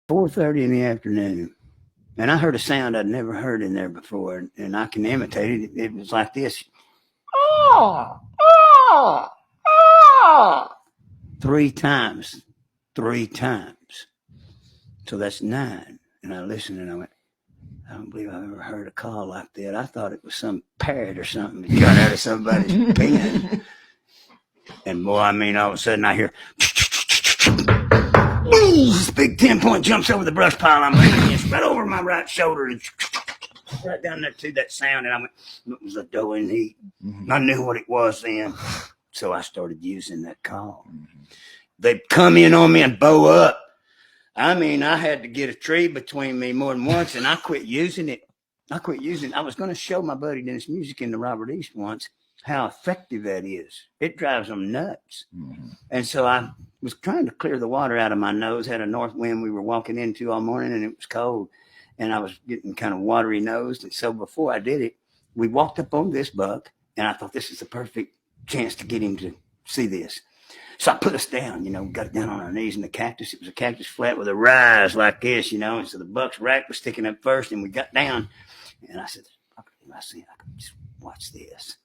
4:30 in the afternoon, and I heard a sound I'd never heard in there before, and I can imitate it. It was like this. Oh, oh, oh. Three times. So that's 9. And I listened and I went, I don't believe I've ever heard a call like that. I thought it was some parrot or something that got out of somebody's pen. And boy, I mean, all of a sudden I hear, this big 10-point jumps over the brush pile. I'm leaning against right over my right shoulder and right down there to that sound. And I went, it was a doe in heat. Mm-hmm. I knew what it was then. So I started using that call. Mm-hmm. They'd come in on me and bow up. I mean, I had to get a tree between me more than once, and I quit using it. I was going to show my buddy Dennis Music in the Robert East once how effective that is. It drives them nuts. Mm-hmm. And so I was trying to clear the water out of my nose, had a north wind we were walking into all morning, and it was cold, and I was getting kind of watery nosed. And so before I did it, we walked up on this buck, and I thought this is the perfect chance to get him to see this. So I put us down, got down on our knees in the cactus. It was a cactus flat with a rise like this, and so the buck's rack was sticking up first, and we got down, and I said, I could just watch this.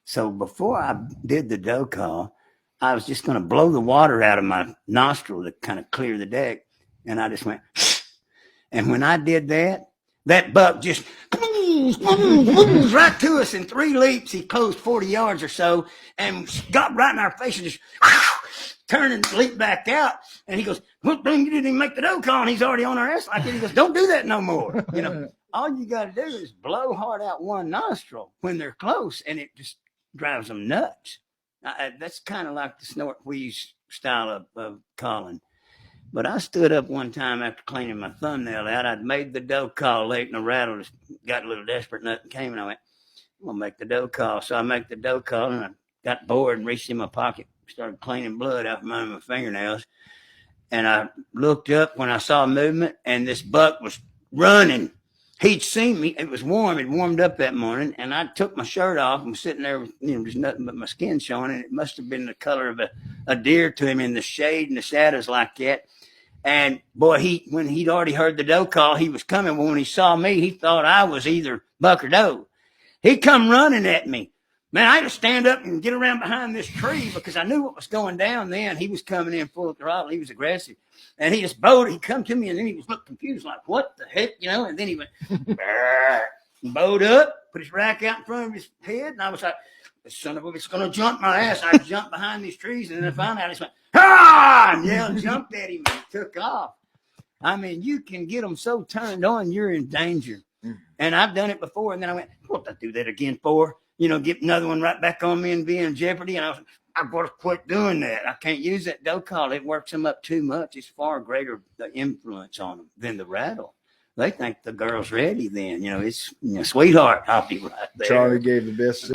So before I did the doe call, I was just going to blow the water out of my nostril to kind of clear the deck, and I just went, and when I did that, that buck just right to us in 3 leaps. He closed 40 yards or so and got right in our face and just turned and leaped back out. And he goes, well, you didn't even make the doe call, and he's already on our ass like that. He goes, don't do that no more. All you got to do is blow hard out one nostril when they're close, and it just drives them nuts. That's kind of like the snort wheeze style of calling. But I stood up one time after cleaning my thumbnail out. I'd made the doe call late, and the rattle just got a little desperate, and nothing came. And I went, I'm going to make the doe call. So I make the doe call, and I got bored and reached in my pocket, started cleaning blood out from under my fingernails. And I looked up when I saw movement, and this buck was running. He'd seen me. It was warm. It warmed up that morning, and I took my shirt off and was sitting there with, there's nothing but my skin showing, and it must have been the color of a deer to him in the shade and the shadows like that. And boy, when he'd already heard the doe call, he was coming. When he saw me, he thought I was either buck or doe. He come running at me. Man, I had to stand up and get around behind this tree because I knew what was going down then. He was coming in full throttle. He was aggressive. And he just bowed. He come to me, and then he was looking confused, like, what the heck, And then he went, bowed up, put his rack out in front of his head. And I was like, this son of a bitch is going to jump my ass. I jumped behind these trees, and then finally I just went, ah, and yelled, jumped at him, and took off. I mean, you can get them so turned on, you're in danger. And I've done it before, and then I went, what did I do that again for? Get another one right back on me and be in jeopardy. And I've got to quit doing that. I can't use that doe call. It works them up too much. It's far greater the influence on them than the rattle. They think the girl's ready then. It's, sweetheart, I'll be right there. Charlie gave the best